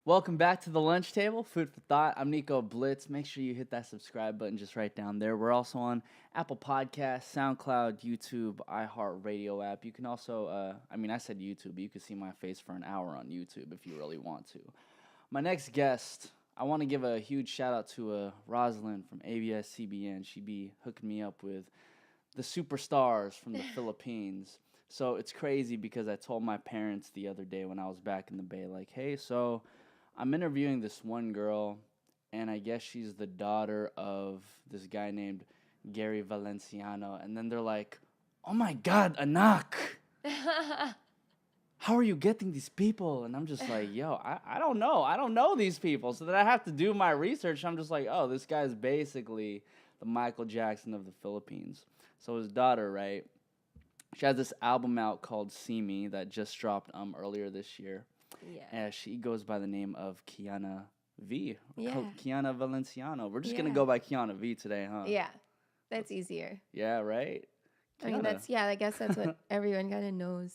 Welcome back to the lunch table, food for thought. I'm Nico Blitz. Make sure you hit that subscribe button just right down there. We're also on Apple Podcasts, SoundCloud, YouTube, iHeartRadio app. You can also, I said YouTube, but you can see my face for an hour on YouTube if you really want to. My next guest, I want to give a huge shout out to Rosalind from ABS CBN. She be hooking me up with the superstars from the Philippines. So it's crazy because I told my parents the other day when I was back in the Bay, like, hey, so I'm interviewing this one girl, and I guess she's the daughter of this guy named Gary Valenciano. And then they're like, oh my God, anak! How are you getting these people? And I'm just like, yo, I don't know. I don't know these people. So then I have to do my research. I'm just like, oh, this guy's basically the Michael Jackson of the Philippines. So his daughter, right? She has this album out called See Me that just dropped earlier this year. Yeah. She goes by the name of Kiana Vee. Yeah. Kiana Valenciano. We're just going to go by Kiana Vee today, huh? Yeah. That's easier. Yeah, right? I mean, I guess that's what everyone kind of knows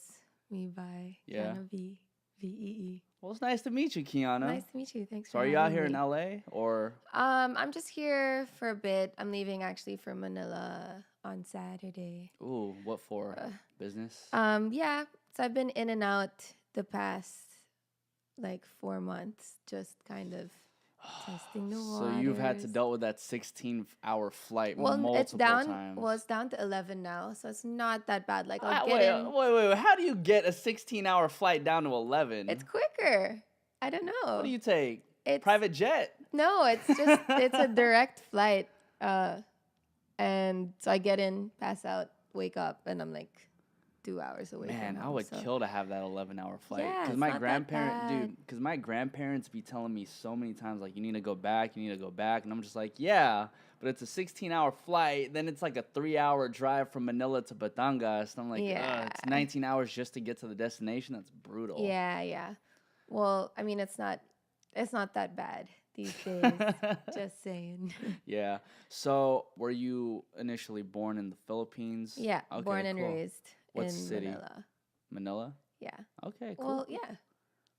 me by. Yeah. Kiana Vee. V-E-E. Well, it's nice to meet you, Kiana. Nice to meet you. Thanks So for are you out having here me. in LA or? I'm just here for a bit. I'm leaving actually for Manila on Saturday. Ooh, what for? Business? Yeah. So I've been in and out the past 4 months, just kind of testing the waters. So you've had to deal with that 16-hour flight multiple it's down. times. Well, it's down to 11 now, so it's not that bad. Like Wait. How do you get a 16-hour flight down to 11? It's quicker. I don't know. What do you take? It's Private jet? No, it's just it's a direct flight. And so I get in, pass out, wake up, and I'm like 2 hours away. Man, from I home, would so. kill to have that 11-hour flight. Yeah, Because it's my not that bad. because my grandparents be telling me so many times, like, you need to go back. And I'm just like, yeah, but it's a 16-hour flight. Then it's like a 3-hour drive from Manila to Batangas. And I'm like, it's 19 hours just to get to the destination. That's brutal. Yeah. Well, I mean, it's not that bad these days. Just saying. Yeah. So were you initially born in the Philippines? Yeah, Okay, born and cool. raised What in city? Manila. Manila? Yeah. Okay, cool. Well, yeah.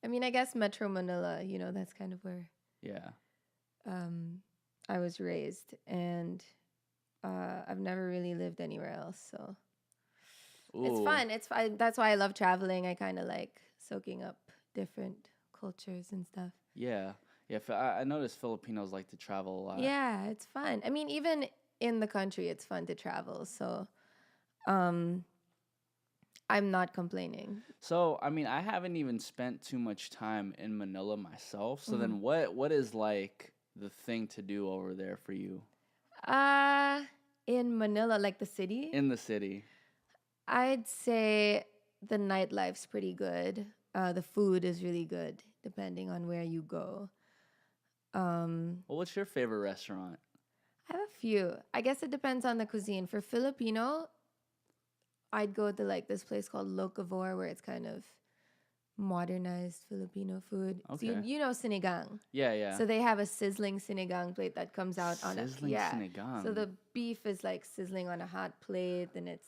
I mean, I guess Metro Manila, that's kind of where Yeah. I was raised, and I've never really lived anywhere else, so it's Ooh. fun. It's fun. That's why I love traveling. I kind of like soaking up different cultures and stuff. Yeah. Yeah, I noticed Filipinos like to travel a lot. Yeah, it's fun. I mean, even in the country, it's fun to travel. So, I'm not complaining. So, I mean, I haven't even spent too much time in Manila myself. So then what is like the thing to do over there for you? In Manila, like the city, In the city. I'd say the nightlife's pretty good. The food is really good, depending on where you go. Well, what's your favorite restaurant? I have a few. I guess it depends on the cuisine. For Filipino, I'd go to like this place called Locavor, where it's kind of modernized Filipino food. Okay. So you know sinigang. Yeah. So they have a sizzling sinigang plate that comes out on Sizzling sinigang. So the beef is like sizzling on a hot plate, and it's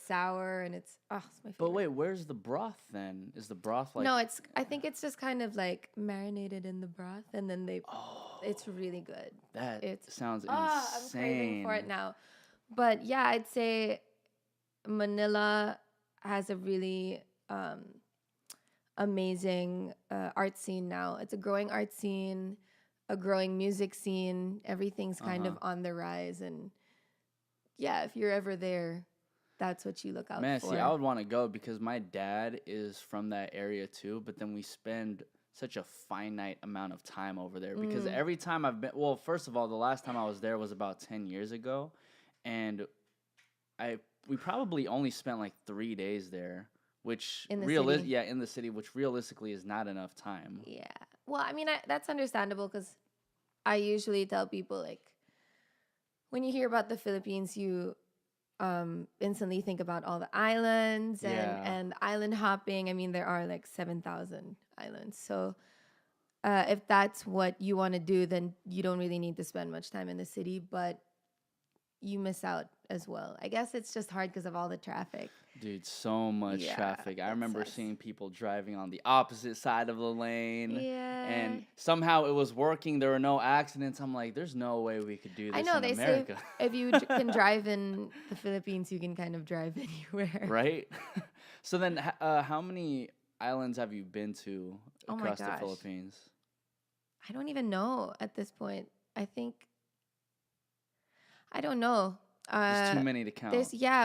sour, and it's my favorite. But wait, where's the broth then? Is the broth like? No, I think it's just kind of like marinated in the broth, and then it's really good. That sounds I'm craving for it now. But yeah, I'd say Manila has a really amazing art scene now. It's a growing art scene, a growing music scene. Everything's kind of on the rise, and yeah, if you're ever there, that's what you look out for. See, I would want to go because my dad is from that area too, but then we spend such a finite amount of time over there because every time I've been, well, first of all, the last time I was there was about 10 years ago, and we probably only spent like 3 days there, which in the city, which realistically is not enough time. Yeah. Well, I mean, that's understandable because I usually tell people, like, when you hear about the Philippines, you instantly think about all the islands and island hopping. I mean, there are like 7,000 islands. So if that's what you want to do, then you don't really need to spend much time in the city. But you miss out as well. I guess it's just hard because of all the traffic. Dude, so much traffic. I remember sucks. seeing people driving on the opposite side of the lane. Yeah. And somehow it was working. There were no accidents. I'm like, there's no way we could do this I know, in they America. say if you can drive in the Philippines, you can kind of drive anywhere. Right? So then how many islands have you been to across the Philippines? I don't even know at this point. I don't know. There's too many to count.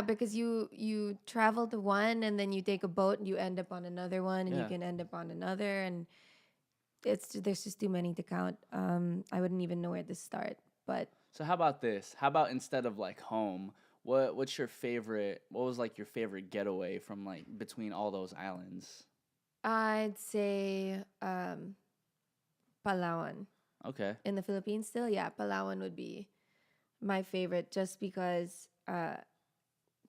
Because you travel to one and then you take a boat and you end up on another one and you can end up on another, and there's just too many to count. I wouldn't even know where to start. But so how about this? How about instead of like home, what's your favorite? What was like your favorite getaway from like between all those islands? I'd say Palawan. Okay. In the Philippines still, yeah, Palawan would be my favorite, just because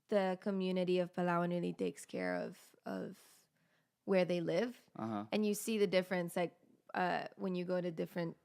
the community of Palawan really takes care of where they live. And you see the difference, like when you go to different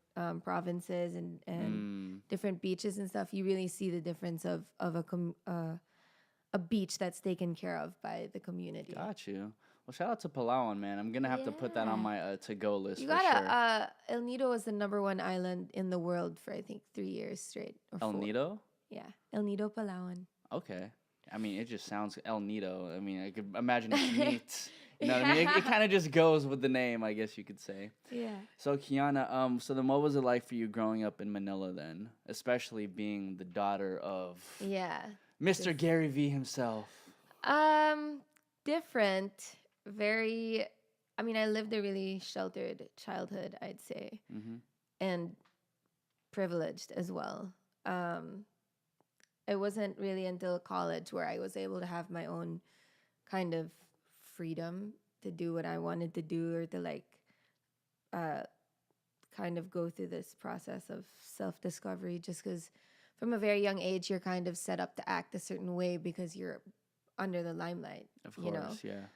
provinces and different beaches and stuff, you really see the difference of a beach that's taken care of by the community. Got you. Well, shout out to Palawan, man. I'm gonna have to put that on my to-go list. You for gotta. Sure. El Nido was the #1 island in the world for I think 3 years straight. Or El 4. Nido? Yeah, El Nido, Palawan. Okay. I mean, it just sounds El Nido. I mean, I could imagine it's meat. You know what I mean? It kind of just goes with the name, I guess you could say. Yeah. So Kiana, so then what was it like for you growing up in Manila then, especially being the daughter of Mr. Gary Vee himself? Different. Very. I mean, I lived a really sheltered childhood, I'd say, and privileged as well. It wasn't really until college where I was able to have my own kind of freedom to do what I wanted to do, or to like kind of go through this process of self-discovery, just because from a very young age you're kind of set up to act a certain way because you're under the limelight. Of course, you know? yeah.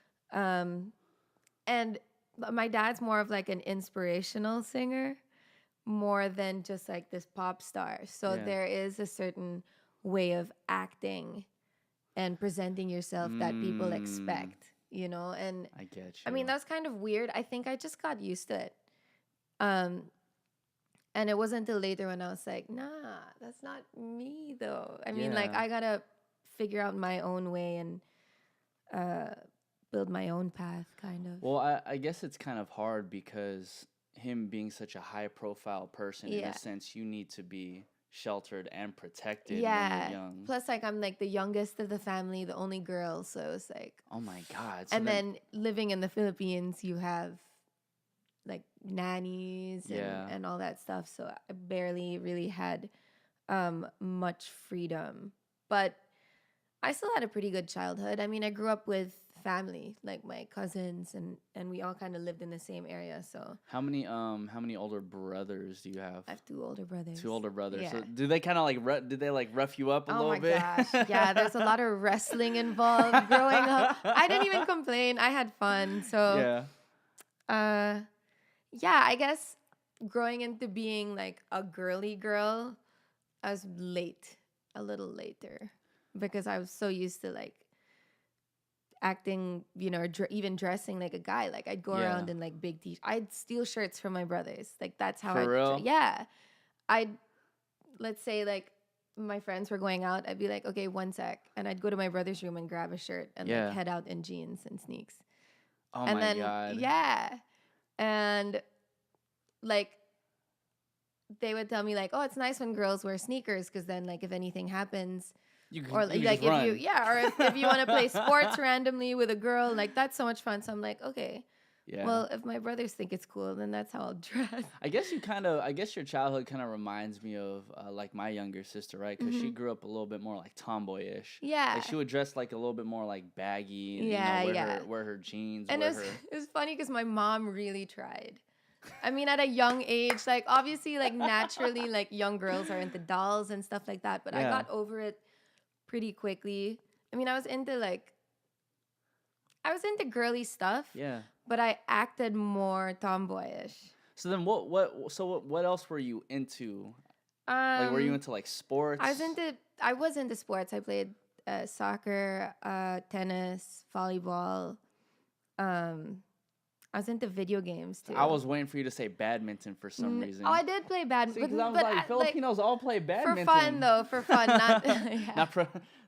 And my dad's more of like an inspirational singer more than just like this pop star. So there is a certain way of acting and presenting yourself that people expect, you know? And I get you. I mean, that's kind of weird. I think I just got used to it. And it wasn't until later when I was like, nah, that's not me though. I mean, like I gotta figure out my own way and build my own path, kind of. Well, I guess it's kind of hard because him being such a high-profile person, in a sense, you need to be sheltered and protected when you're young. Plus, like, I'm like the youngest of the family, the only girl, so it's like... Oh, my God. So and then living in the Philippines, you have, like, nannies and all that stuff, so I barely really had much freedom. But I still had a pretty good childhood. I mean, I grew up with family, like my cousins, and we all kind of lived in the same area. So how many older brothers do you have? I have 2 older brothers. 2 older brothers. Yeah. So do they kind of like did they like rough you up a little bit? Oh my gosh, yeah. There's a lot of wrestling involved growing up. I didn't even complain. I had fun. So I guess growing into being like a girly girl, I was a little later, because I was so used to like acting, you know, even dressing like a guy. Like I'd go around in like big t-shirts. I'd steal shirts from my brothers. Like that's how For real? Let's say like my friends were going out. I'd be like, okay, one sec, and I'd go to my brother's room and grab a shirt and like head out in jeans and sneaks. Oh and my God. Yeah, and like they would tell me like, oh, it's nice when girls wear sneakers because then like if anything happens. Or like if run. if you want to play sports randomly with a girl, like that's so much fun. So I'm like, okay, well, if my brothers think it's cool, then that's how I'll dress. I guess your childhood kind of reminds me of like my younger sister, right? Because she grew up a little bit more like tomboyish. Yeah, like she would dress like a little bit more like baggy. And, wear her jeans. And it was funny because my mom really tried. I mean, at a young age, like obviously, like naturally, like young girls are into dolls and stuff like that. But I got over it pretty quickly. I mean, I was into girly stuff. Yeah. But I acted more tomboyish. So then what else were you into? Like were you into like sports? I was into I was into sports. I played soccer, tennis, volleyball. I was into video games too. I was waiting for you to say badminton for some reason. Oh, I did play badminton. See, 'cause I was like, Filipinos all play badminton. For fun though, for fun, not yeah.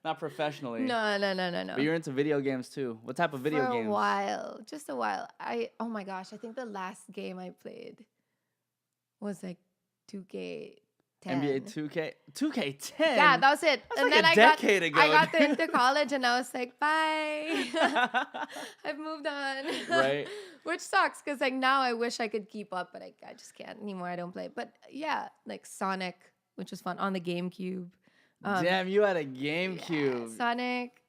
not professionally. No. But you're into video games too. What type of video games? For a while, just a while. Oh my gosh, I think the last game I played was like 2K10. NBA 2K10. Yeah, that was it. That's and like then a decade ago. I got into college and I was like, bye. I've moved on. Right. Which sucks because like now I wish I could keep up, but I just can't anymore. I don't play. But yeah, like Sonic, which was fun on the GameCube. Damn, you had a GameCube. Yeah, Sonic,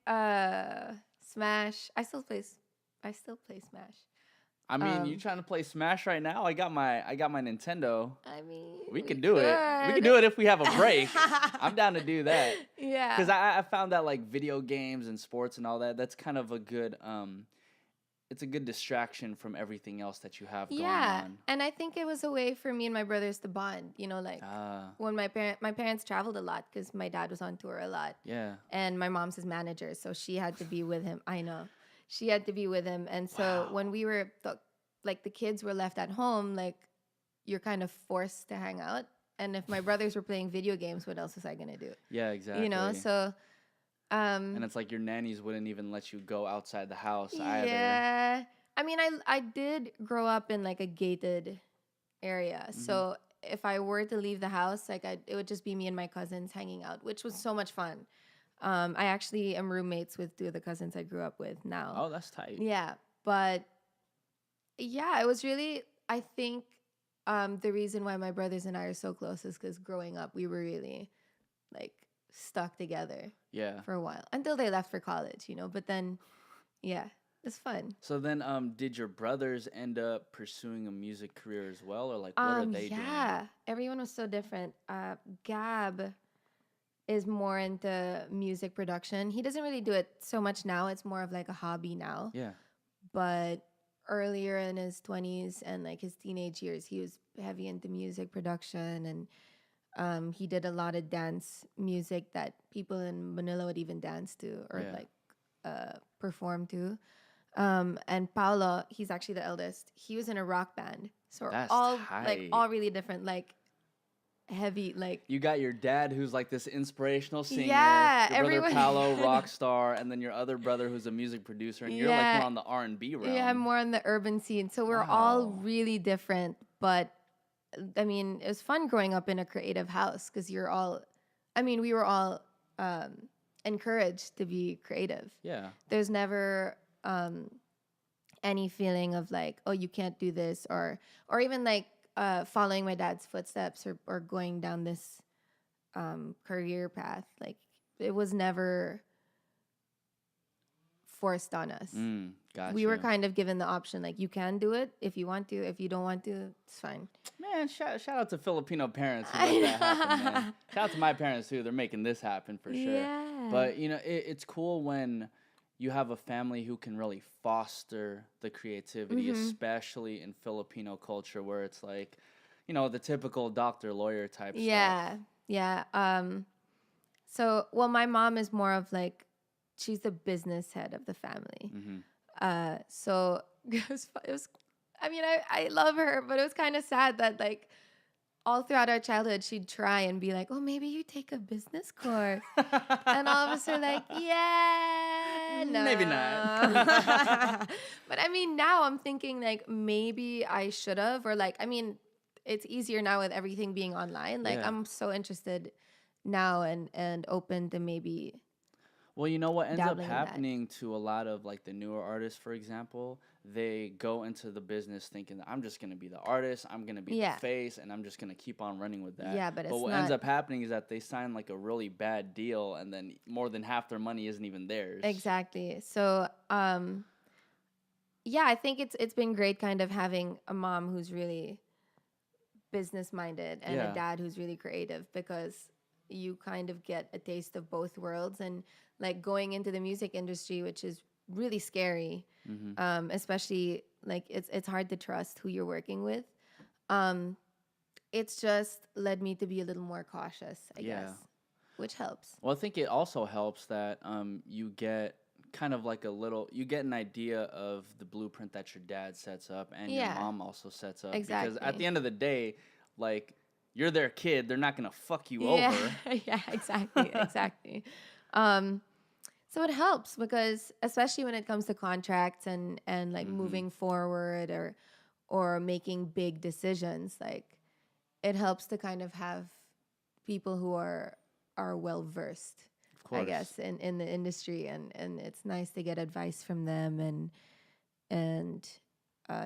Smash. I still play Smash. I mean, you trying to play Smash right now? I got my Nintendo. I mean, we could do it. We can do it if we have a break. I'm down to do that. Yeah. Because I found that like video games and sports and all that, that's kind of a good it's a good distraction from everything else that you have going on. Yeah, and I think it was a way for me and my brothers to bond. You know, like when my parents traveled a lot because my dad was on tour a lot. Yeah. And my mom's his manager, so she had to be with him. I know. She had to be with him. And so when we were, the kids were left at home, like, you're kind of forced to hang out. And if my brothers were playing video games, what else was I going to do? Yeah, exactly. You know, so... and it's like your nannies wouldn't even let you go outside the house either. Yeah. I mean, I did grow up in, like, a gated area. Mm-hmm. So if I were to leave the house, like, it would just be me and my cousins hanging out, which was so much fun. I actually am roommates with 2 of the cousins I grew up with now. Oh, that's tight. Yeah, but yeah, it was really, I think the reason why my brothers and I are so close is because growing up, we were really like stuck together. Yeah. For a while until they left for college, you know. But then, yeah, it's fun. So then, did your brothers end up pursuing a music career as well, or like what are they doing? Yeah, everyone was so different. Gab is more into music production. He doesn't really do it so much now. It's more of like a hobby now. Yeah. But earlier in his 20s and like his teenage years, he was heavy into music production, and he did a lot of dance music that people in Manila would even dance to or perform to. And Paolo, he's actually the eldest. He was in a rock band. So that's all tight. like all really different, like heavy, like you got your dad who's like this inspirational singer, yeah, your brother Paolo, rock star, and then your other brother who's a music producer, and you're like more on the R&B realm. Yeah, more on the urban scene. So we're all really different, but I mean, it was fun growing up in a creative house because we were all encouraged to be creative. Yeah. There's never any feeling of like, oh, you can't do this, or even like following my dad's footsteps or going down this career path. Like, it was never forced on us. Gotcha. We were kind of given the option, like, you can do it if you want to. If you don't want to, it's fine. Man, shout out to Filipino parents who let that happen, man. Shout out to my parents too. They're making this happen for sure. Yeah. But you know, it's cool when you have a family who can really foster the creativity, especially in Filipino culture, where it's like, you know, the typical doctor, lawyer type stuff. Yeah. So, well, my mom is more of like, she's the business head of the family. So it was I mean, I love her, but it was kind of sad that like all throughout our childhood, she'd try and be like, oh, maybe you take a business course. And all of us are like, yeah, no. Maybe not. But I mean, now I'm thinking like maybe I should have, or like, I mean, it's easier now with everything being online. Like, I'm so interested now and open to maybe. Well, you know what ends up happening to a lot of like the newer artists, for example, they go into the business thinking, I'm just going to be the artist, I'm going to be the face, and I'm just going to keep on running with that. Yeah, but what ends up happening is that they sign like a really bad deal, and then more than half their money isn't even theirs. Exactly. So, yeah, I think it's been great kind of having a mom who's really business-minded and a dad who's really creative, because you kind of get a taste of both worlds. And like going into the music industry, which is really scary, especially like it's hard to trust who you're working with. It's just led me to be a little more cautious, I guess. which helps. Well, I think it also helps that you get kind of like you get an idea of the blueprint that your dad sets up and your mom also sets up. Exactly. Because at the end of the day, like, you're their kid, they're not gonna fuck you over. Yeah, exactly. So it helps because especially when it comes to contracts and like moving forward or making big decisions, like it helps to kind of have people who are well versed, I guess, in the industry, and it's nice to get advice from them and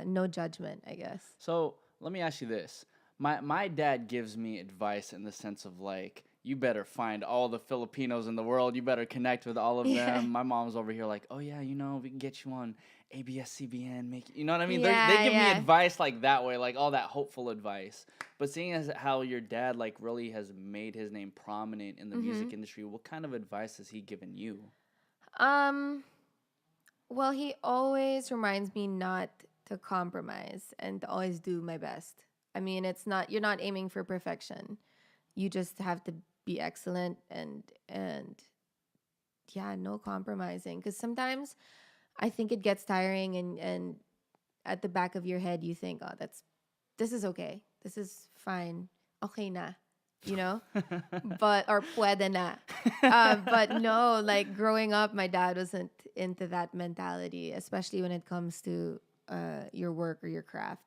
no judgment, I guess. So let me ask you this. My dad gives me advice in the sense of like, you better find all the Filipinos in the world. You better connect with all of them. My mom's over here like, oh yeah, you know, we can get you on ABS-CBN. You know what I mean? They give me advice like that way, like all that hopeful advice. But seeing as how your dad like really has made his name prominent in the music industry, what kind of advice has he given you? Well, he always reminds me not to compromise and to always do my best. I mean, you're not aiming for perfection. You just have to be excellent and yeah, no compromising. Because sometimes I think it gets tiring and at the back of your head you think, oh, this is okay. This is fine. Okay na. You know? or puede na. But no, like growing up, my dad wasn't into that mentality, especially when it comes to your work or your craft.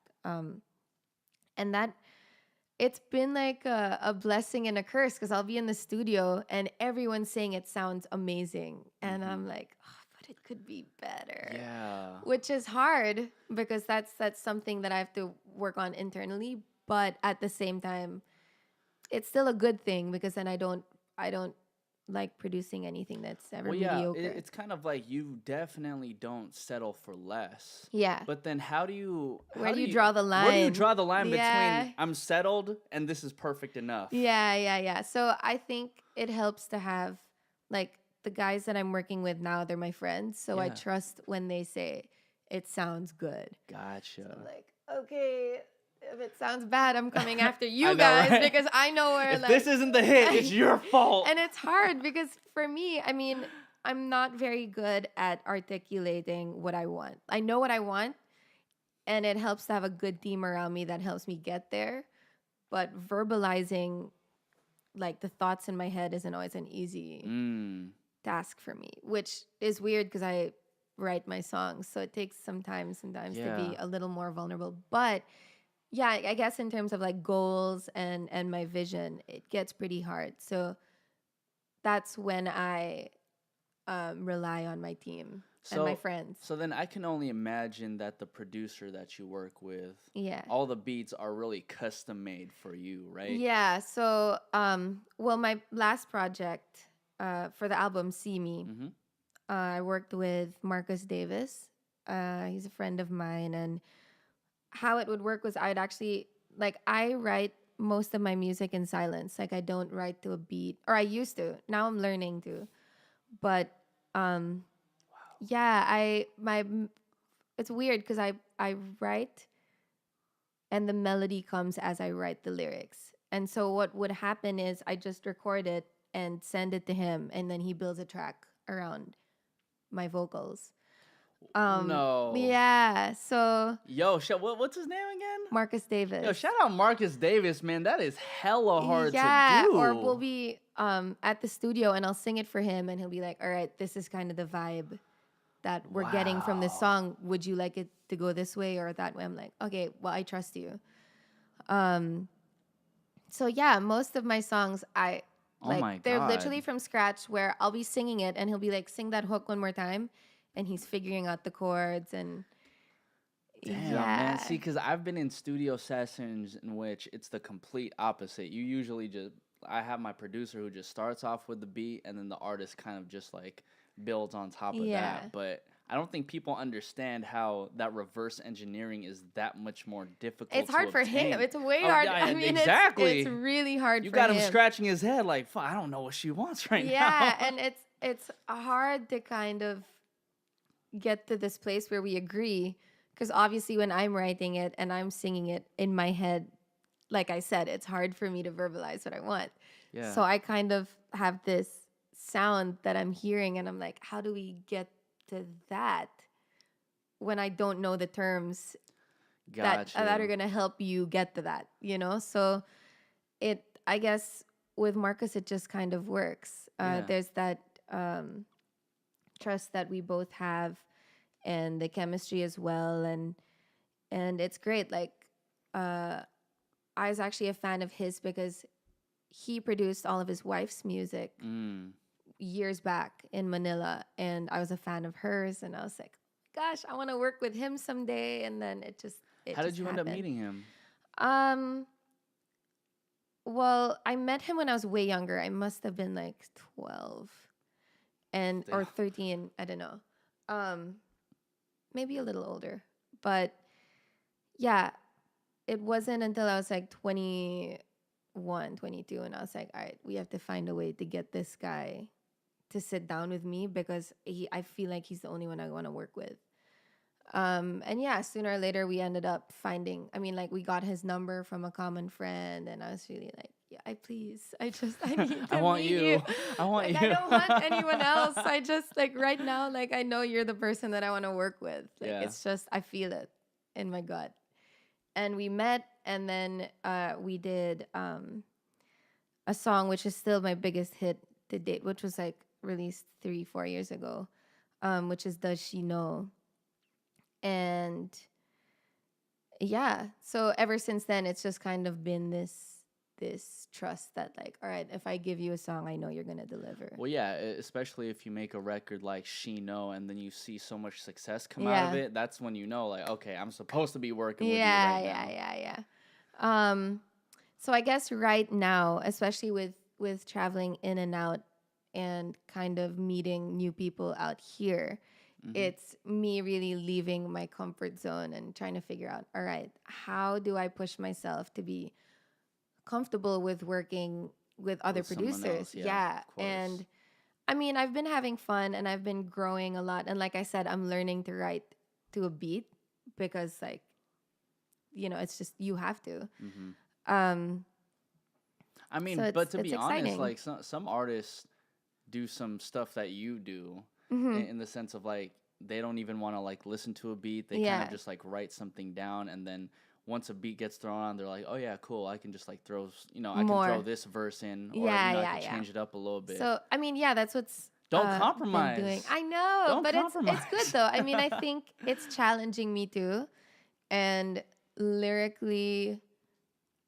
And that it's been like a blessing and a curse because I'll be in the studio and everyone's saying it sounds amazing. And I'm like, oh, but it could be better. Yeah. Which is hard because that's something that I have to work on internally. But at the same time, it's still a good thing because then I don't like producing anything that's ever mediocre. It's kind of like you definitely don't settle for less. Yeah. But then where do you draw the line? Where do you draw the line between I'm settled and this is perfect enough? Yeah. So I think it helps to have like the guys that I'm working with now, they're my friends. So I trust when they say it sounds good. Gotcha. So I'm like, okay, if it sounds bad, I'm coming after you guys, right? Because I know where if this isn't the hit, it's your fault. And it's hard because for me, I mean, I'm not very good at articulating what I want. I know what I want, and it helps to have a good team around me that helps me get there. But verbalizing like the thoughts in my head isn't always an easy task for me, which is weird because I write my songs. So it takes some time sometimes to be a little more vulnerable. But yeah, I guess in terms of like goals and my vision, it gets pretty hard. So that's when I rely on my team and my friends. So then I can only imagine that the producer that you work with, all the beats are really custom made for you, right? Yeah. So, well, my last project for the album See Me, I worked with Marcus Davis. He's a friend of mine, and how it would work was I'd actually, like, I write most of my music in silence. Like, I don't write to a beat, or I used to. Now I'm learning to. But, yeah, it's weird because I write and the melody comes as I write the lyrics. And so what would happen is I just record it and send it to him, and then he builds a track around my vocals. No. Yeah. So. Yo, what's his name again? Marcus Davis. Yo, shout out Marcus Davis, man. That is hella hard to do. Or we'll be at the studio and I'll sing it for him, and he'll be like, "All right, this is kind of the vibe that we're getting from this song. Would you like it to go this way or that way?" I'm like, "Okay, well, I trust you." So yeah, most of my songs they're literally from scratch, where I'll be singing it and he'll be like, "Sing that hook one more time." And he's figuring out the chords and damn, man. See, because I've been in studio sessions in which it's the complete opposite. You usually I have my producer who just starts off with the beat, and then the artist kind of just like builds on top of that. But I don't think people understand how that reverse engineering is that much more difficult. It's hard to for him. It's way hard. Yeah, I mean, exactly. It's really hard. You got him scratching his head like, I don't know what she wants right now. Yeah, and it's hard to kind of get to this place where we agree, because obviously when I'm writing it and I'm singing it in my head, like I said, it's hard for me to verbalize what I want. Yeah. So I kind of have this sound that I'm hearing, and I'm like, how do we get to that when I don't know the terms that are gonna help you get to that, you know? So I guess with Marcus, it just kind of works. There's that trust that we both have, and the chemistry as well, and it's great. Like, I was actually a fan of his because he produced all of his wife's music years back in Manila, and I was a fan of hers, and I was like, gosh, I want to work with him someday. And then How did you end up meeting him? Well, I met him when I was way younger. I must have been like 12 or 13, I don't know. Maybe a little older. But yeah, it wasn't until I was like 21, 22, and I was like, all right, we have to find a way to get this guy to sit down with me, because I feel like he's the only one I want to work with. And yeah, sooner or later we ended up finding, we got his number from a common friend, and I was really like, yeah, I need to I want meet you. I want like, you. I don't want anyone else. I just, like, right now, like, I know you're the person that I want to work with. Like, it's just, I feel it in my gut. And we met, and then we did a song, which is still my biggest hit to date, which was like released 3-4 years ago, which is Does She Know? And yeah, so ever since then, it's just kind of been this trust that, like, all right, if I give you a song, I know you're gonna deliver. Well, yeah, especially if you make a record like She Know, and then you see so much success come out of it, that's when you know, like, okay, I'm supposed to be working with you right now. Yeah. So I guess right now, especially with traveling in and out and kind of meeting new people out here, it's me really leaving my comfort zone and trying to figure out, all right, how do I push myself to be comfortable with working with other producers? And I've been having fun, and I've been growing a lot, and like I said, I'm learning to write to a beat, because, like, it's just, you have to. But to be honest, like, some artists do some stuff that you do, in the sense of, like, they don't even want to, like, listen to a beat. They kind of just, like, write something down, and then once a beat gets thrown on, they're like, oh yeah, cool, I can just, like, throw, I can throw this verse in, or I can change it up a little bit. So that's what's don't compromise. Been doing. I know, don't but compromise. it's good though. I think it's challenging me too, and lyrically,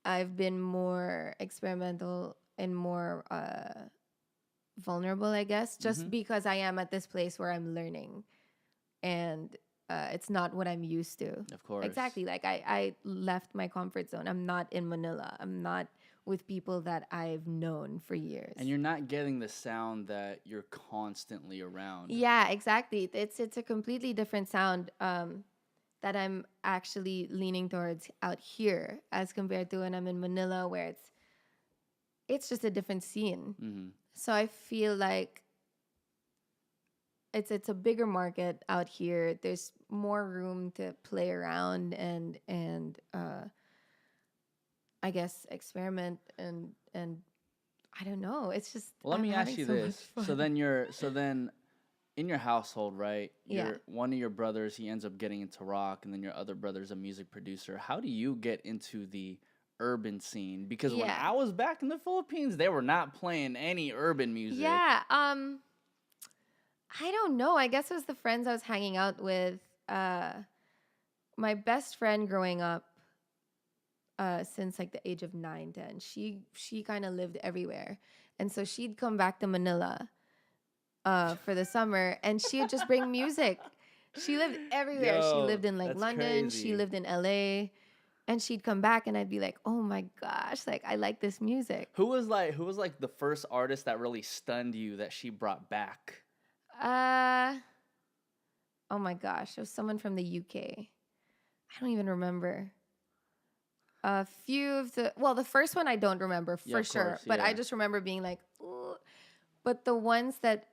I've been more experimental and more vulnerable, I guess, just because I am at this place where I'm learning, and it's not what I'm used to. Of course. Exactly. Like, I left my comfort zone. I'm not in Manila. I'm not with people that I've known for years. And you're not getting the sound that you're constantly around. Yeah, exactly. It's a completely different sound that I'm actually leaning towards out here, as compared to when I'm in Manila, where it's just a different scene. So I feel like it's a bigger market out here. There's more room to play around and I guess experiment and I don't know. It's just, well, let me ask you this. So then in your household, right? One of your brothers, he ends up getting into rock, and then your other brother's a music producer. How do you get into the urban scene? Because when I was back in the Philippines, they were not playing any urban music. Yeah. I don't know. I guess it was the friends I was hanging out with. My best friend growing up, since like the age of 9, 10, she kind of lived everywhere. And so she'd come back to Manila for the summer, and she would just bring music. She lived everywhere. She lived in like London. Crazy. She lived in LA. And she'd come back, and I'd be like, "Oh my gosh, like, I like this music." Who was like the first artist that really stunned you that she brought back? Oh my gosh, it was someone from the UK. I don't even remember. A few of the first one I don't remember for sure, but I just remember being like, ooh. But the ones that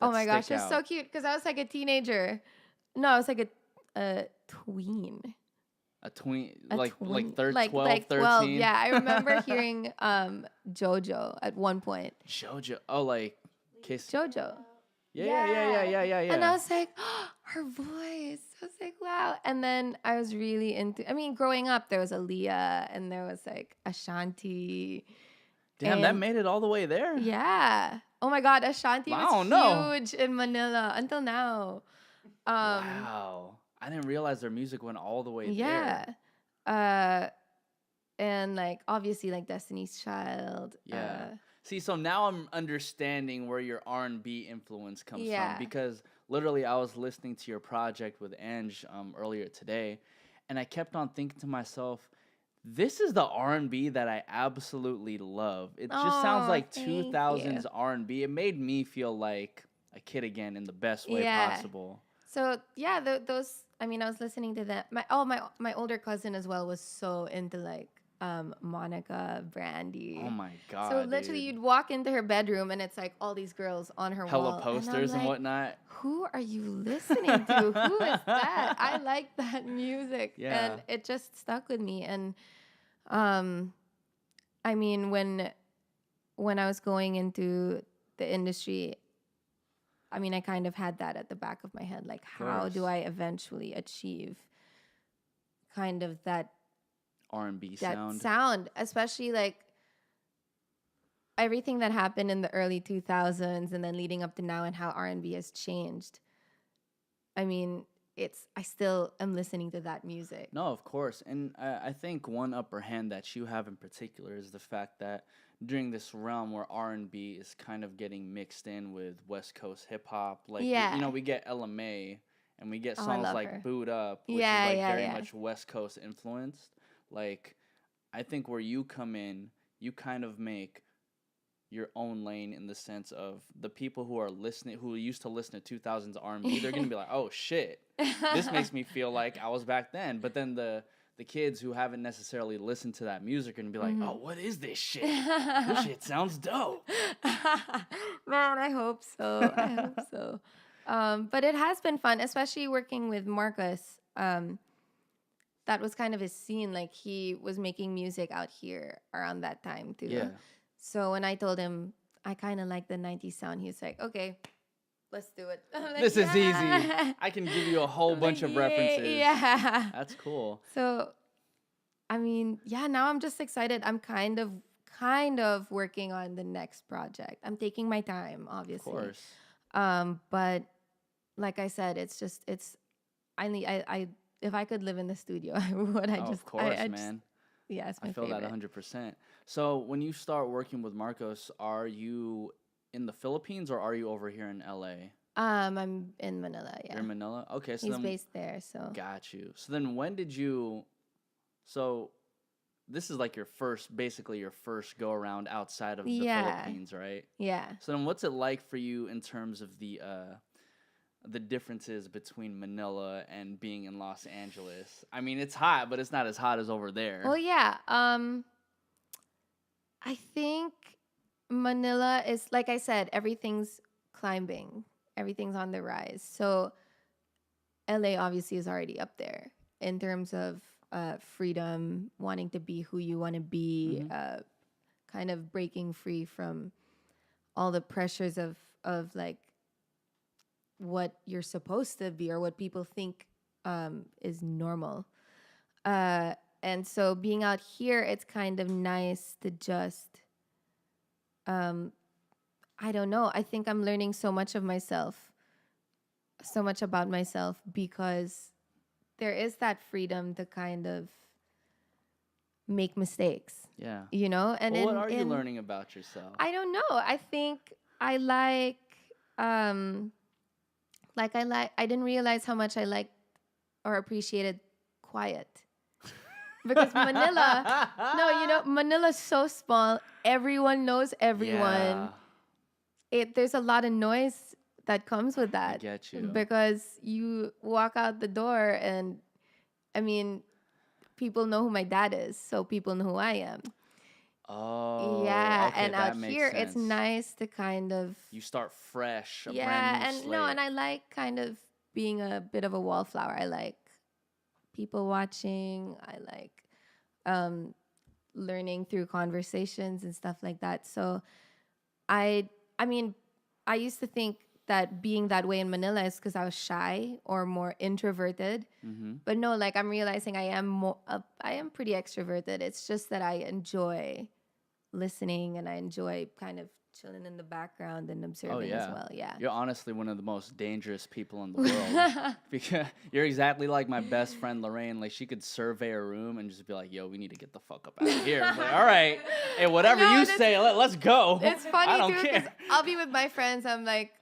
oh my gosh, they're so cute, because I was like a teenager. No, I was like a tween. A tween, A like twin- 12, like 13? 12. Yeah, I remember hearing JoJo at one point. JoJo. Oh, like Kiss. JoJo. Yeah. And I was like, oh, her voice. I was like, wow. And then I was really into, I mean, growing up, there was Aaliyah and there was like Ashanti. Damn, that And- made it all the way there? Yeah. Oh my God, Ashanti I was don't know. huge in Manila until now. Wow. I didn't realize their music went all the way Yeah. there. And like obviously like Destiny's Child. Yeah. See, so now I'm understanding where your R&B influence comes from, because literally I was listening to your project with Ange earlier today, and I kept on thinking to myself, this is the R&B that I absolutely love. It just sounds like 2000s R&B. It made me feel like a kid again in the best way possible. So yeah, those. I mean, I was listening to that. My older cousin as well was so into like Monica, Brandy. Oh my God. So literally, you'd walk into her bedroom and it's like all these girls on her wall. Hella posters and whatnot. Who are you listening to? Who is that? I like that music. Yeah. And it just stuck with me. And I mean, when I was going into the industry, I mean, I kind of had that at the back of my head. Like, how do I eventually achieve kind of that R&B that sound? Especially like everything that happened in the early 2000s and then leading up to now and how R&B has changed. I mean, I still am listening to that music. No, of course. And I think one upper hand that you have in particular is the fact that during this realm where R&B is kind of getting mixed in with West Coast hip hop, like we get LMA and we get songs like her. Boot Up, which is like very much West Coast influenced. Like, I think where you come in, you kind of make your own lane in the sense of the people who used to listen to 2000s R&B, they're gonna be like, oh shit, this makes me feel like I was back then. But then the kids who haven't necessarily listened to that music are gonna be like, oh, what is this shit? This shit sounds dope. Man, I hope so. But it has been fun, especially working with Marcus. That was kind of his scene. Like, he was making music out here around that time too. Yeah. So when I told him I kind of like the 90s sound, he was like, okay, let's do it. Like, this is easy. I can give you a whole bunch of references. Yeah. That's cool. So, I mean, yeah, now I'm just excited. I'm kind of working on the next project. I'm taking my time, obviously. Of course. But like I said, I if I could live in the studio, I would. Of course, man. Yeah, it's my favorite. I feel that 100%. So when you start working with Marcos, are you in the Philippines or are you over here in LA? I'm in Manila, yeah. You're in Manila? Okay, so he's based there, so. Got you. So then when did you... So this is like basically your first go-around outside of the Philippines, right? Yeah. So then what's it like for you in terms of the differences between Manila and being in Los Angeles? I mean, it's hot, but it's not as hot as over there. Well, yeah. I think Manila is, like I said, everything's climbing. Everything's on the rise. So LA obviously is already up there in terms of freedom, wanting to be who you want to be, kind of breaking free from all the pressures of like what you're supposed to be or what people think is normal. And so being out here, it's kind of nice to just, I don't know. I think I'm learning so much of myself, so much about myself, because there is that freedom to kind of make mistakes. Yeah. You know? And what are you learning about yourself? I don't know. I think I like, I didn't realize how much I liked or appreciated quiet. Because Manila, Manila's so small. Everyone knows everyone. Yeah. There's a lot of noise that comes with that. I get you. Because you walk out the door and, I mean, people know who my dad is, so people know who I am. Oh, yeah, okay, and out here it's nice to kind of you start fresh. Brand new slate. And I like kind of being a bit of a wallflower. I like people watching. I like um, learning through conversations and stuff like that. So I mean, I used to think that being that way in Manila is because I was shy or more introverted. Mm-hmm. But no, like I'm realizing I am pretty extroverted. It's just that I enjoy listening and I enjoy kind of chilling in the background and observing as well. Yeah. You're honestly one of the most dangerous people in the world. Because you're exactly like my best friend Lorraine. Like she could survey a room and just be like, "Yo, we need to get the fuck up out of here." Like, all right, hey, whatever you say, let's go. It's funny I don't too care. because I'll be with my friends. I'm like,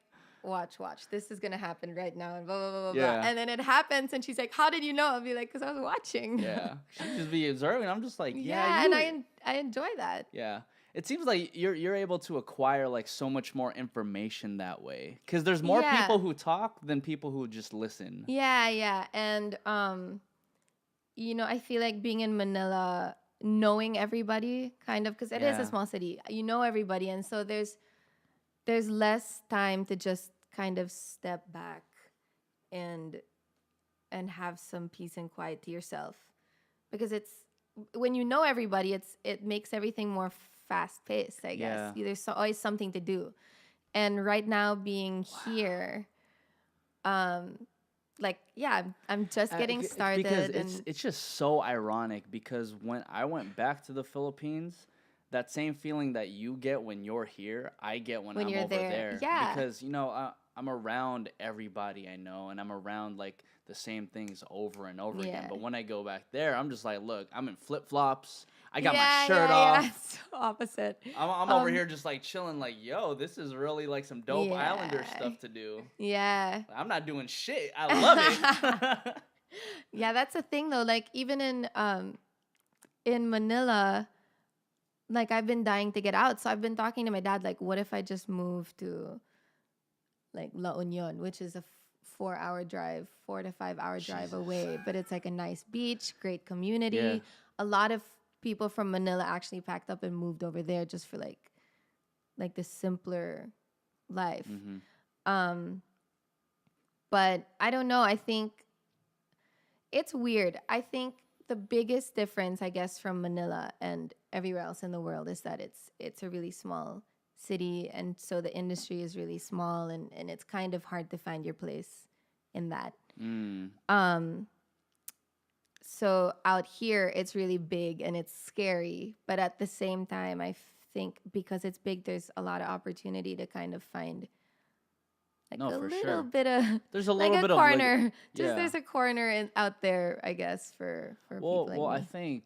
watch, this is gonna happen right now, and blah blah blah blah Yeah. blah. And then it happens, and she's like, "How did you know?" I'll be like, "Cause I was watching." Yeah, she just be observing. I'm just like, and I enjoy that. Yeah. It seems like you're able to acquire like so much more information that way because there's more people who talk than people who just listen. Yeah, and you know, I feel like being in Manila, knowing everybody, kind of, because it is a small city. You know everybody, and so there's less time to just kind of step back and have some peace and quiet to yourself, because it's when you know everybody, it makes everything more fast paced, I guess. There's always something to do. And right now being here, like, I'm just getting started. Because it's just so ironic because when I went back to the Philippines, that same feeling that you get when you're here, I get when I'm you're over there. Yeah. Because, you know, I'm around everybody I know and I'm around like the same things over and over again. But when I go back there, I'm just like, look, I'm in flip-flops. I got my shirt off. Yeah, it's opposite. I'm over here just like chilling, like, yo, this is really like some dope Islander stuff to do. Yeah. I'm not doing shit. I love it. Yeah, that's the thing though. Like even in Manila, like I've been dying to get out. So I've been talking to my dad, like, what if I just move to like La Union, which is a 4 to 5 hour drive away, but it's like a nice beach, great community. Yeah. A lot of people from Manila actually packed up and moved over there just for like the simpler life. Mm-hmm. But I don't know. I think it's weird. I think the biggest difference, I guess, from Manila and everywhere else in the world is that it's a really small city, and so the industry is really small, and it's kind of hard to find your place in that. So out here, it's really big and it's scary. But at the same time, I think because it's big, there's a lot of opportunity to kind of find like a little bit of there's a like little bit a corner. of There's a corner out there, I guess, for people like me.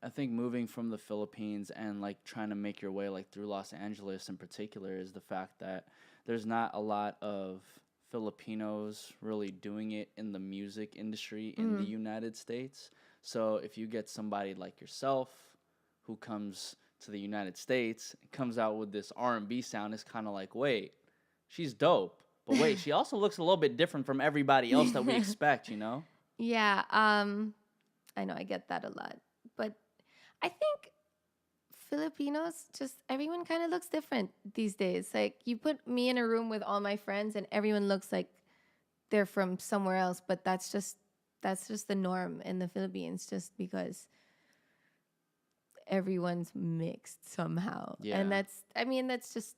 I think moving from the Philippines and like trying to make your way like through Los Angeles in particular is the fact that there's not a lot of Filipinos really doing it in the music industry in the United States. So if you get somebody like yourself who comes to the United States and comes out with this R&B sound, it's kind of like, wait, she's dope. But wait, she also looks a little bit different from everybody else that we expect, you know? Yeah, I know I get that a lot. But I think Filipinos, just everyone kind of looks different these days. Like you put me in a room with all my friends and everyone looks like they're from somewhere else, but that's just the norm in the Philippines just because everyone's mixed somehow. Yeah. And that's just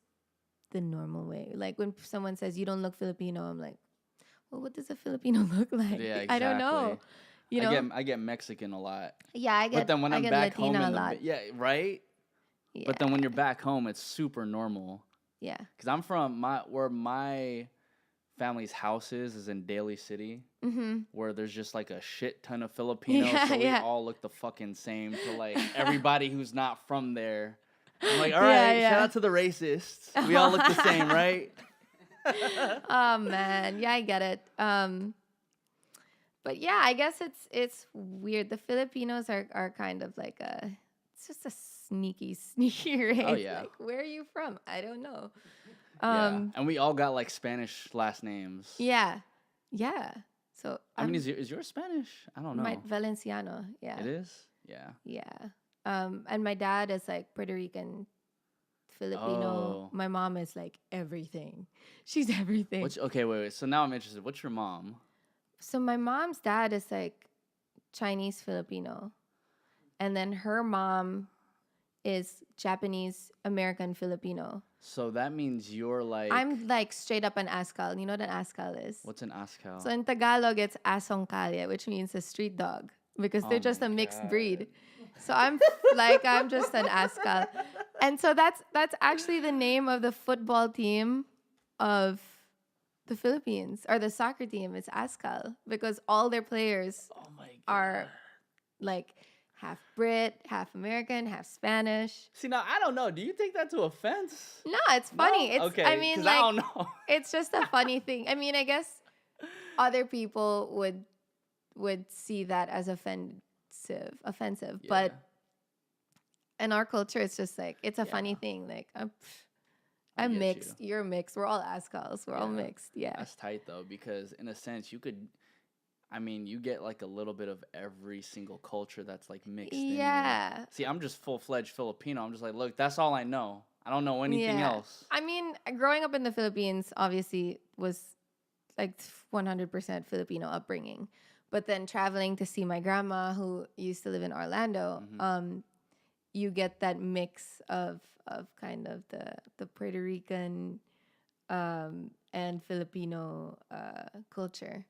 the normal way. Like when someone says you don't look Filipino, I'm like, well, what does a Filipino look like? Yeah, exactly. I don't know. You know? I get Mexican a lot. Yeah, I get. But then when I'm back Latina home, a lot. right. Yeah. But then when you're back home, it's super normal. Yeah. Because I'm from where my family's house is in Daly City, where there's just like a shit ton of Filipinos, so we all look the fucking same to like everybody who's not from there. I'm like, all right, shout out to the racists. We all look the same, right? Oh man, yeah, I get it. But yeah, I guess it's weird. The Filipinos are kind of like it's just a sneaky race. Oh yeah. Like, where are you from? I don't know. And we all got like Spanish last names. Yeah. So I mean, is yours Spanish? I don't know. My Valenciano. Yeah. It is. Yeah. Yeah. And my dad is like Puerto Rican, Filipino. Oh. My mom is like everything. She's everything. Okay, wait. So now I'm interested. What's your mom? So my mom's dad is like Chinese Filipino, and then her mom is Japanese American Filipino. So that means you're like... I'm like straight up an askal. You know what an askal is? What's an askal? So in Tagalog, it's asong kalye, which means a street dog, because they're just a mixed breed. So I'm just an askal. And so that's actually the name of the football team of the Philippines, or the soccer team. It's askal, because all their players are like half Brit, half American, half Spanish. See, now, I don't know. Do you take that to offense? No, it's funny. No? It's, okay, I mean, I don't know. It's just a funny thing. I mean, I guess other people would see that as offensive, Yeah. but in our culture, it's just like, it's a funny thing. Like, I'm mixed. You're mixed. We're all Askals. We're all mixed. Yeah. That's tight, though, because in a sense, you could... I mean, you get like a little bit of every single culture that's like mixed in. Yeah. See, I'm just full-fledged Filipino. I'm just like, look, that's all I know. I don't know anything else. I mean, growing up in the Philippines obviously was like 100% Filipino upbringing. But then traveling to see my grandma, who used to live in Orlando, you get that mix of kind of the Puerto Rican and Filipino culture.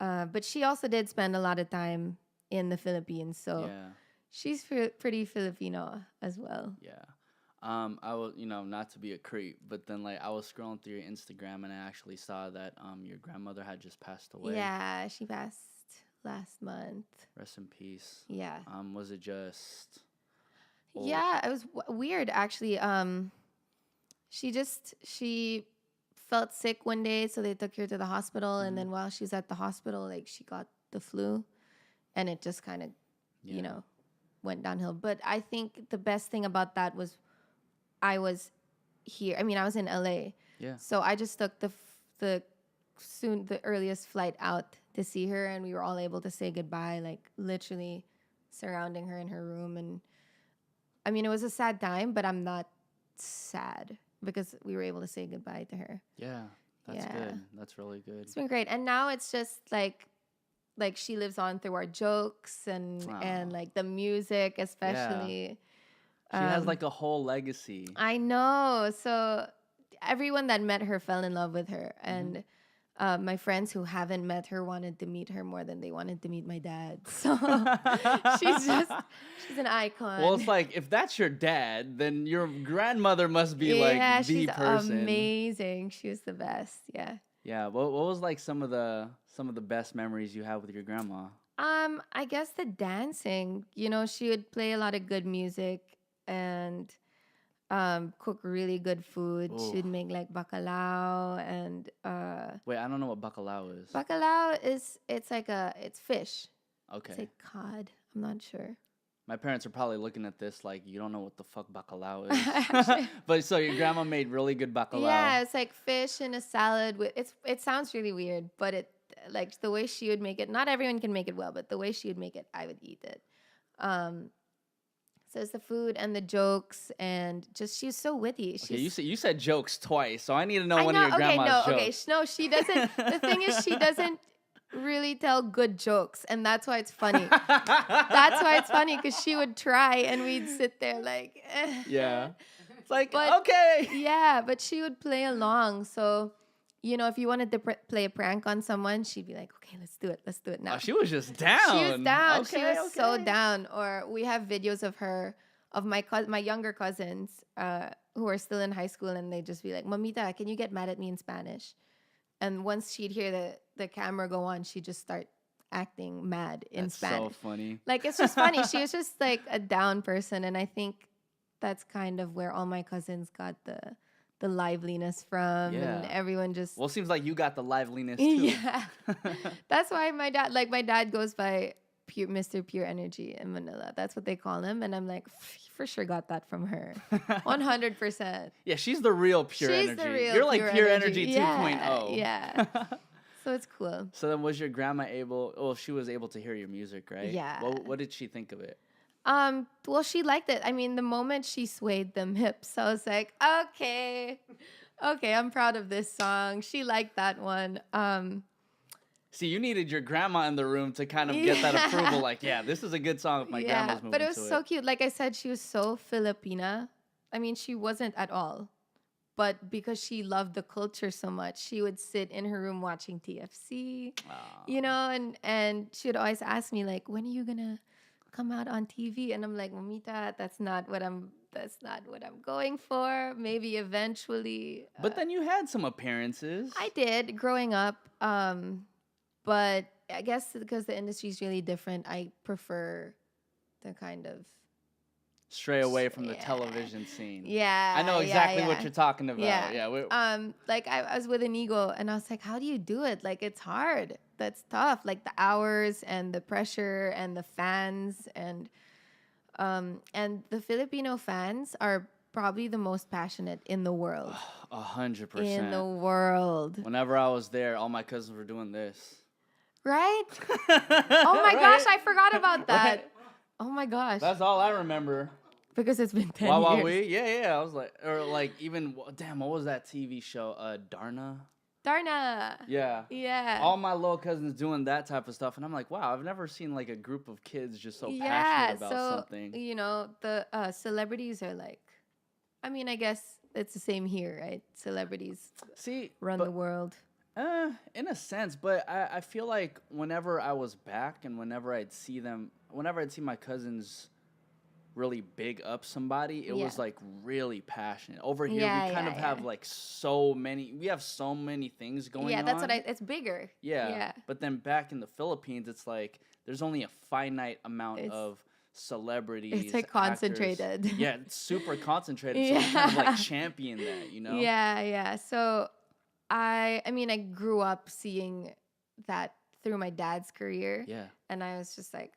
But she also did spend a lot of time in the Philippines, so she's pretty Filipino as well. Yeah. I was, not to be a creep, but then like I was scrolling through your Instagram and I actually saw that your grandmother had just passed away. Yeah, she passed last month. Rest in peace. Yeah. Was it just... Yeah, it was weird actually. She felt sick one day, so they took her to the hospital, and then while she was at the hospital, like she got the flu, and it just kind of, went downhill. But I think the best thing about that was I was here. I mean, I was in LA. Yeah. So I just took the earliest flight out to see her, and we were all able to say goodbye, like literally surrounding her in her room. And I mean, it was a sad time, but I'm not sad because we were able to say goodbye to her. Yeah, that's good. That's really good. It's been great. And now it's just like she lives on through our jokes and like the music, especially. She has like a whole legacy. I know. So everyone that met her fell in love with her. And my friends who haven't met her wanted to meet her more than they wanted to meet my dad. So she's an icon. Well, it's like, if that's your dad, then your grandmother must be like the person. She's amazing. She was the best. Yeah. Yeah. What was like some of the best memories you have with your grandma? I guess the dancing. She would play a lot of good music and cook really good food. Ooh. She'd make like bacalao and Wait, I don't know what bacalao is. Bacalao it's fish. Okay. It's like cod. I'm not sure. My parents are probably looking at this like, you don't know what the fuck bacalao is. But so your grandma made really good bacalao. Yeah, it's like fish in a salad with it sounds really weird, but it like the way she would make it, not everyone can make it well, but the way she would make it, I would eat it. So it's the food and the jokes, and just she's so witty. Okay, you said jokes twice, so I need to know one of your grandma's jokes. No, she doesn't. The thing is, she doesn't really tell good jokes, and that's why it's funny. That's why it's funny, because she would try, and we'd sit there like, yeah, it's like okay, yeah, but she would play along. So, if you wanted to play a prank on someone, she'd be like, okay, let's do it now. Oh, she was just down. She was down. Okay, she was so down. Or we have videos of her, of my younger cousins who are still in high school, and they'd just be like, Mamita, can you get mad at me in Spanish? And once she'd hear the camera go on, she'd just start acting mad in Spanish. That's so funny. Like, it's just funny. She was just like a down person, and I think that's kind of where all my cousins got the liveliness from, and everyone just... Well, it seems like you got the liveliness too. Yeah. That's why my dad goes by Mr. Pure Energy in Manila. That's what they call him. And I'm like, for sure got that from her. 100%. Yeah, she's the real Pure Energy. She's the real You're like Pure Energy 2.0. Yeah. So it's cool. So then was your grandma she was able to hear your music, right? Yeah. What did she think of it? Well, she liked it. I mean, the moment she swayed them hips, I was like, okay, I'm proud of this song. She liked that one. See, you needed your grandma in the room to kind of get that approval. Like, yeah, this is a good song if my grandma's moving to it. But it was so cute. Like I said, she was so Filipina. I mean, she wasn't at all. But because she loved the culture so much, she would sit in her room watching TFC, and she would always ask me, like, when are you going to come out on TV? And I'm like, Mamita, that's not what I'm going for. Maybe eventually. But then you had some appearances. I did growing up. But I guess because the industry is really different, I prefer the kind of stray away from the television scene. Yeah. I know exactly what you're talking about. Yeah. Like I was with Inigo and I was like, how do you do it? Like, it's hard. That's tough. Like the hours and the pressure and the fans and the Filipino fans are probably the most passionate in the world. 100%. In the world. Whenever I was there, all my cousins were doing this. Right? Oh my gosh, I forgot about that. Right? Oh my gosh. That's all I remember. Because it's been 10 years. Yeah. I was like, or like even, damn, what was that TV show? Darna? Yeah. Yeah. All my little cousins doing that type of stuff. And I'm like, wow, I've never seen like a group of kids just so passionate about something. You know, the celebrities are like, I mean, I guess it's the same here, right? Celebrities run the world. In a sense, but I feel like whenever I was back and whenever I'd see my cousins really big up somebody, it was like really passionate. Over here, we kind of have like we have so many things going on. Yeah, that's it's bigger. Yeah. But then back in the Philippines, it's like there's only a finite amount of celebrities. It's like concentrated. Actors. Yeah, it's super concentrated. So we kind of like champion that, you know? Yeah. So I mean, I grew up seeing that through my dad's career. Yeah. And I was just like,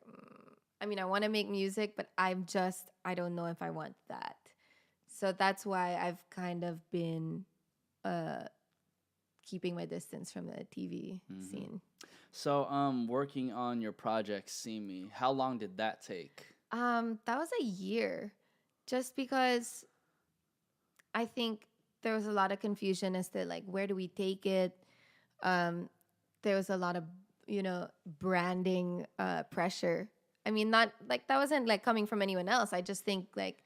I mean, I want to make music, but I don't know if I want that. So that's why I've kind of been keeping my distance from the TV scene. So, working on your project, See Me, how long did that take? That was a year, just because I think there was a lot of confusion as to like, where do we take it? There was a lot of, branding pressure. I mean, not like that wasn't like coming from anyone else. I just think like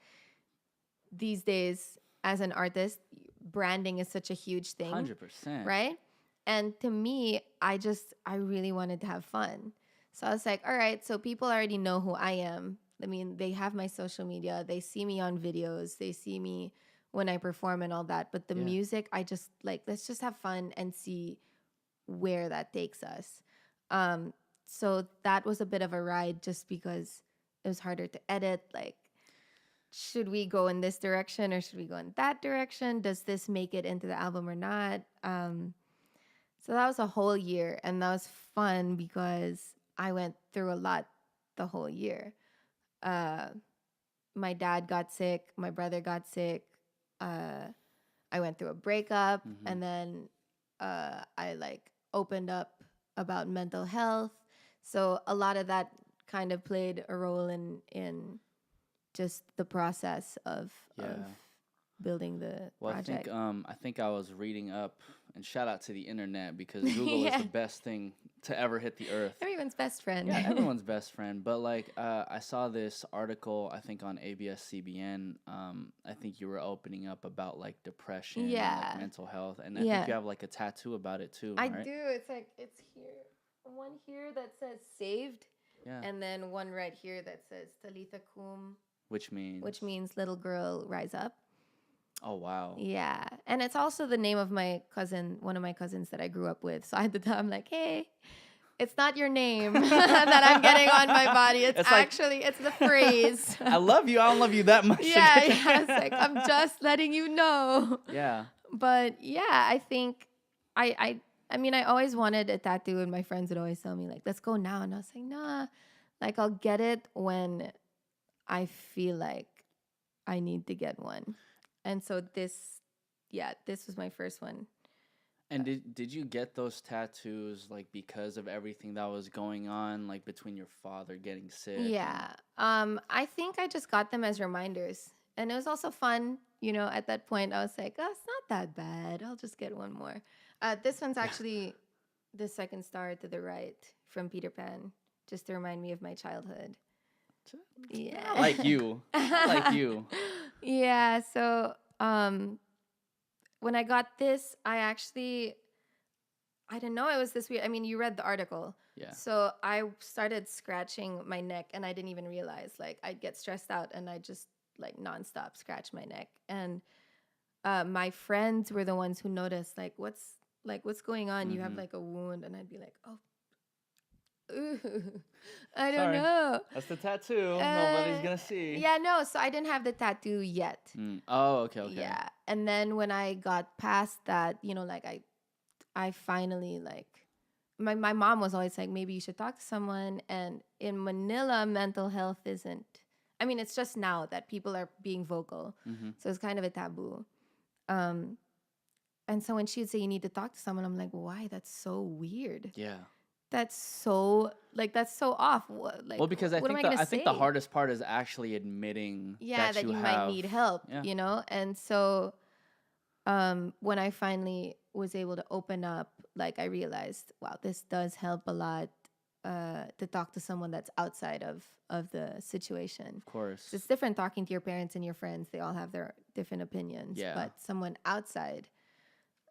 these days as an artist, branding is such a huge thing. 100%. Right? And to me, I really wanted to have fun. So I was like, all right, so people already know who I am. I mean, they have my social media. They see me on videos. They see me when I perform and all that. But the music, I just like, let's just have fun and see where that takes us. So that was a bit of a ride just because it was harder to edit. Like, should we go in this direction or should we go in that direction? Does this make it into the album or not? So that was a whole year. And that was fun because I went through a lot the whole year. My dad got sick. My brother got sick. I went through a breakup. And then I like opened up about mental health. So a lot of that kind of played a role in just the process of building the project. I think I was reading up, and shout out to the internet because Google is the best thing to ever hit the earth. Everyone's best friend. Yeah, everyone's best friend. But like, I saw this article, I think on ABS-CBN. I think you were opening up about like depression and like mental health, and I think you have like a tattoo about it too. I right? do. It's like it's here. One here that says saved, and then one right here that says Talitha Kum, which means little girl rise up. Oh wow. Yeah, and it's also the name of my cousin, one of my cousins that I grew up with. So I had to tell him like, hey, it's not your name that I'm getting on my body. It's actually it's the phrase. I love you. I don't love you that much. Yeah. It's like I'm just letting you know. Yeah. But yeah, I think I mean, I always wanted a tattoo, and my friends would always tell me, like, let's go now. And I was like, nah, like, I'll get it when I feel like I need to get one. And so this was my first one. And did you get those tattoos, like, because of everything that was going on, like, between your father getting sick? Yeah. I think I just got them as reminders. And it was also fun, at that point. I was like, oh, it's not that bad. I'll just get one more. This one's actually the second star to the right from Peter Pan, just to remind me of my childhood. Yeah. I like you. I like you. Yeah. So when I got this, I don't know, it was this weird. I mean, you read the article. Yeah. So I started scratching my neck, and I didn't even realize. Like, I'd get stressed out, and I just like nonstop scratch my neck. And my friends were the ones who noticed, like, what's going on? You have like a wound, and I'd be like, oh, ooh, I don't know. That's the tattoo. Nobody's gonna see. Yeah, no. So I didn't have the tattoo yet. Oh, okay. Yeah, and then when I got past that, like I finally like. My mom was always like, maybe you should talk to someone. And in Manila, mental health isn't. I mean, it's just now that people are being vocal, so it's kind of a taboo. And so when she'd say you need to talk to someone, I'm like, why? That's so weird. Yeah. That's so off. Like, because I think the hardest part is actually admitting that you might need help. Yeah. And so when I finally was able to open up, like, I realized, wow, this does help a lot to talk to someone that's outside of the situation. Of course. It's different talking to your parents and your friends. They all have their different opinions. Yeah. But someone outside,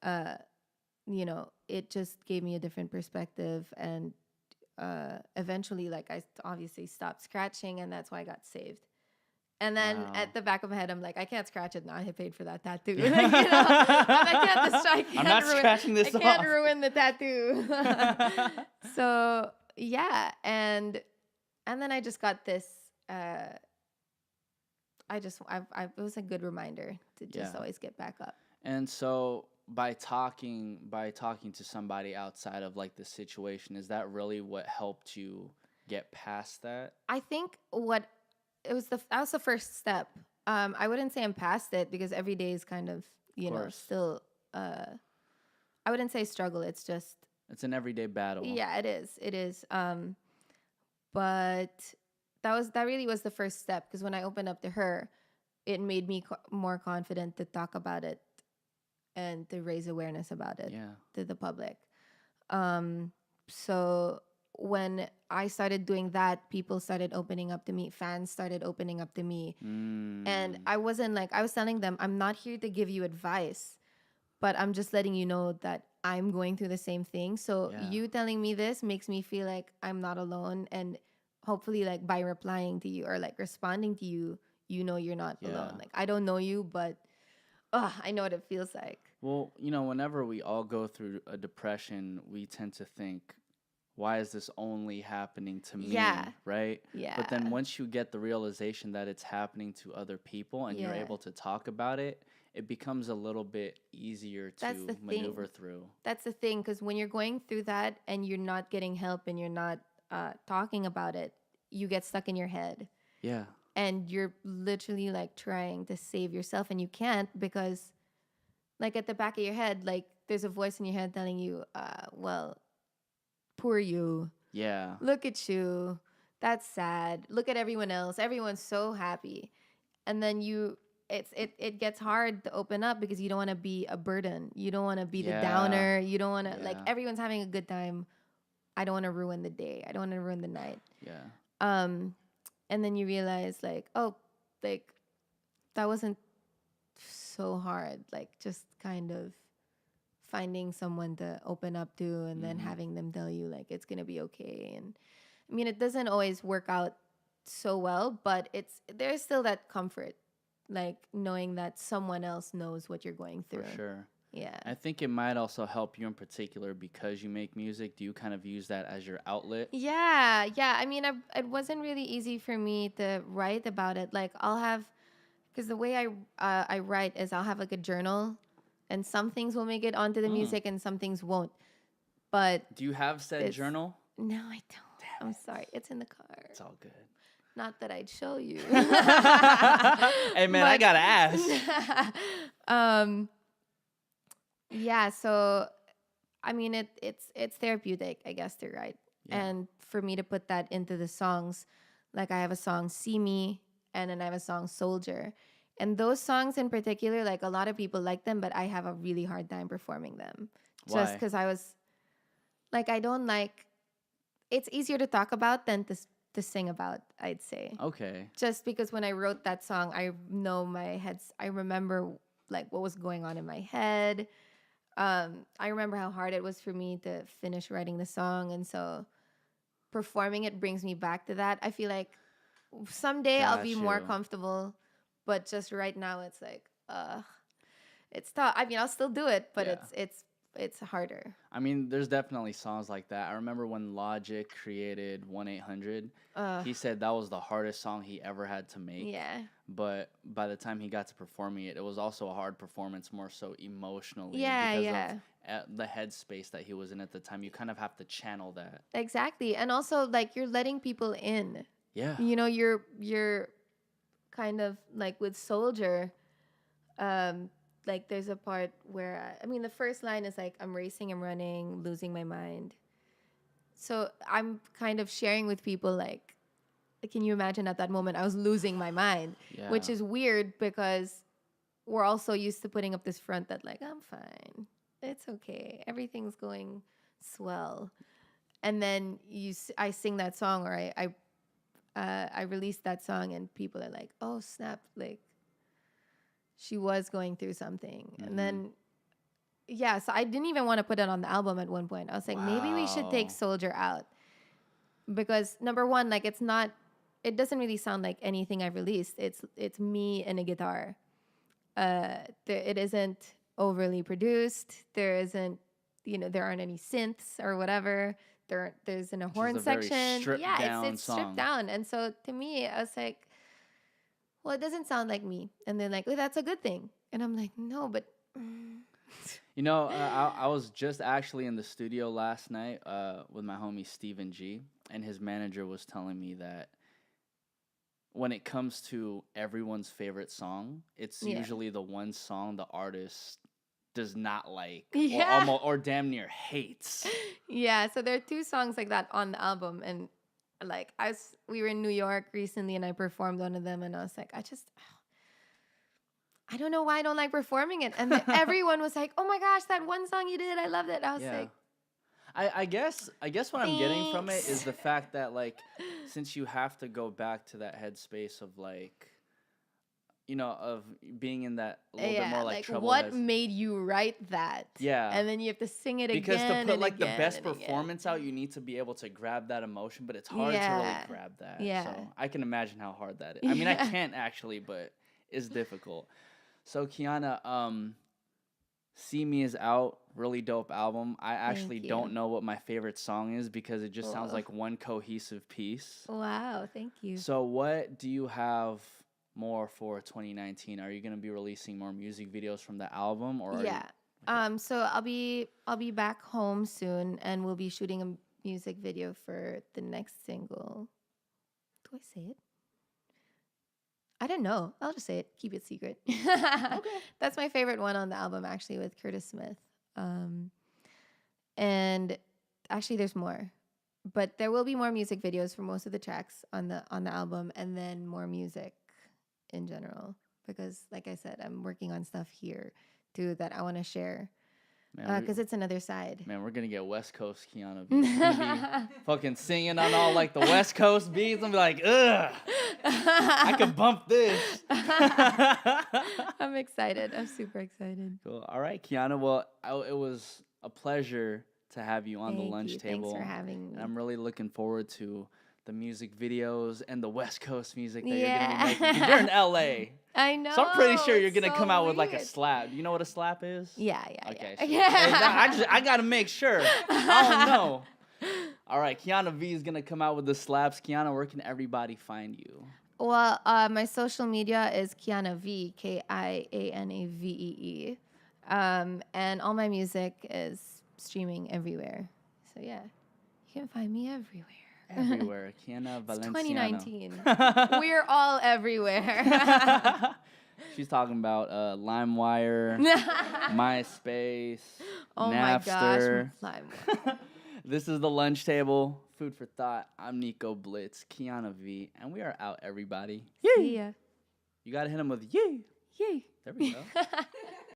it just gave me a different perspective. And eventually, like, I obviously stopped scratching, and that's why I got saved. And then at the back of my head, I'm like, I can't scratch it now. I paid for that tattoo. I'm not scratching this off. I can't ruin the tattoo. So yeah, and then I just got this. It was a good reminder to just always get back up. And so by talking to somebody outside of like the situation, is that really what helped you get past that? I think that was the first step. I wouldn't say I'm past it, because every day is kind of, still, I wouldn't say struggle. It's just, it's an everyday battle. Yeah, it is. But that really was the first step, because when I opened up to her, it made me more confident to talk about it and to raise awareness about it to the public. So when I started doing that, people started opening up to me. Fans started opening up to me. And I was telling them, I'm not here to give you advice, but I'm just letting you know that I'm going through the same thing. So you telling me this makes me feel like I'm not alone. And hopefully, like, by replying to you or like responding to you, you're not alone. Like, I don't know you, but I know what it feels like. Well, whenever we all go through a depression, we tend to think, why is this only happening to me? Yeah. Right? Yeah. But then once you get the realization that it's happening to other people and you're able to talk about it, it becomes a little bit easier to maneuver through. That's the thing, because when you're going through that and you're not getting help and you're not talking about it, you get stuck in your head. Yeah. And you're literally like trying to save yourself, and you can't, because like at the back of your head, like there's a voice in your head telling you, well, poor you. Yeah. Look at you. That's sad. Look at everyone else. Everyone's so happy. And then it gets hard to open up, because you don't want to be a burden. You don't want to be the downer. You don't want to, like, everyone's having a good time. I don't want to ruin the day. I don't want to ruin the night. Yeah. And then you realize, like, oh, like, that wasn't so hard. Like, just kind of finding someone to open up to, and then having them tell you, like, it's going to be okay. And I mean, it doesn't always work out so well, but there's still that comfort, like knowing that someone else knows what you're going through. For sure. Yeah. I think it might also help you in particular because you make music. Do you kind of use that as your outlet? Yeah. I mean, it wasn't really easy for me to write about it. Like, because the way I write is I'll have like a journal, and some things will make it onto the music and some things won't. But do you have said journal? No, I don't. I'm sorry. It's in the car. It's all good. Not that I'd show you. Hey man, I gotta ask. Yeah, so I mean, it's therapeutic, I guess, to write, and for me to put that into the songs. Like, I have a song "See Me," and then I have a song "Soldier," and those songs in particular, like, a lot of people like them, but I have a really hard time performing them. Why? Just because Like I don't like. It's easier to talk about than to sing about, I'd say. Okay. Just because when I wrote that song, I know I remember like what was going on in my head. I remember how hard it was for me to finish writing the song, and so performing it brings me back to that. I feel like someday I'll Got be more you. comfortable, but just right now it's like, it's tough. I mean, I'll still do it, but Yeah. it's harder. I mean, there's definitely songs like that. I remember when Logic created 1-800, he said that was the hardest song he ever had to make. Yeah. But by the time he got to performing it, it was also a hard performance, more so emotionally. Yeah, because yeah. of the headspace that he was in at the time. You kind of have to channel that. Exactly. And also like you're letting people in. Yeah. You know, you're kind of like with Soldier, like there's a part where I mean the first line is like I'm racing, I'm running, losing my mind. So I'm kind of sharing with people like, can you imagine at that moment I was losing my mind, Yeah. which is weird because we're also used to putting up this front that like I'm fine, it's okay, everything's going swell, and then I sing that song or I released that song and people are like, oh snap, like she was going through something. And then yeah, so I didn't even want to put it on the album at one point. I was like, maybe we should take Wow. Soldier out because number one, like it doesn't really sound like anything I've released. It's me and a guitar. It isn't overly produced. There isn't, there aren't any synths or whatever. There isn't a horn Just a very section. stripped Yeah, down it's song. stripped down. And so to me, I was like, well, it doesn't sound like me. And they're like, oh, that's a good thing. And I'm like, no, but. I was just actually in the studio last night with my homie Steven G, and his manager was telling me that when it comes to everyone's favorite song, it's usually the one song the artist does not like or damn near hates. Yeah, so there are 2 songs like that on the album, and like we were in New York recently and I performed one of them and I was like, I don't know why I don't like performing it. And everyone was like, oh my gosh, that one song you did, I loved it. I was like, I guess what I'm getting from it is the fact that like since you have to go back to that headspace of like of being in that a little bit more like trouble. What made you write that? Yeah. And then you have to sing it again. Because to put and like again the best and again. performance out, you need to be able to grab that emotion, but it's hard to really grab that. Yeah. So I can imagine how hard that is. I mean, I can't actually, but it's difficult. So Kiana, See Me Is Out, really dope album. I actually don't know what my favorite song is because it just sounds like one cohesive piece. Wow, thank you. So what do you have more for 2019? Are you going to be releasing more music videos from the album or so I'll be back home soon and we'll be shooting a music video for the next single. Do I say it? I don't know. I'll just say it. Keep it secret. Okay. That's my favorite one on the album, actually, with Curtis Smith. And actually, there's more, but there will be more music videos for most of the tracks on the album, and then more music in general. Because, like I said, I'm working on stuff here too that I want to share. Because it's another side. Man, we're going to get West Coast Kiana Vee. She's going to be fucking singing on all, like, the West Coast beats. I'm like, ugh, I could bump this. I'm excited. I'm super excited. Cool. All right, Kiana. Well, it was a pleasure to have you on the lunch table. Thanks for having me. And I'm really looking forward to the music videos and the West Coast music that you're going to be making. 'Cause you're in LA. I know. So I'm pretty sure you're going to come out with like a slap. You know what a slap is? Yeah. Okay. So, I got to make sure. I don't know. All right. Kiana Vee is going to come out with the slaps. Kiana, where can everybody find you? Well, my social media is Kiana Vee, KIANAVEE. And all my music is streaming everywhere. So yeah, you can find me everywhere. Everywhere. Kiana Valenciano. It's 2019. We're all everywhere. She's talking about LimeWire, MySpace, oh Napster. my gosh, LimeWire. This is the lunch table. Food for thought. I'm Nico Blitz, Kiana Vee, and we are out, everybody. See ya. You gotta hit him with yay. Yay. There we go.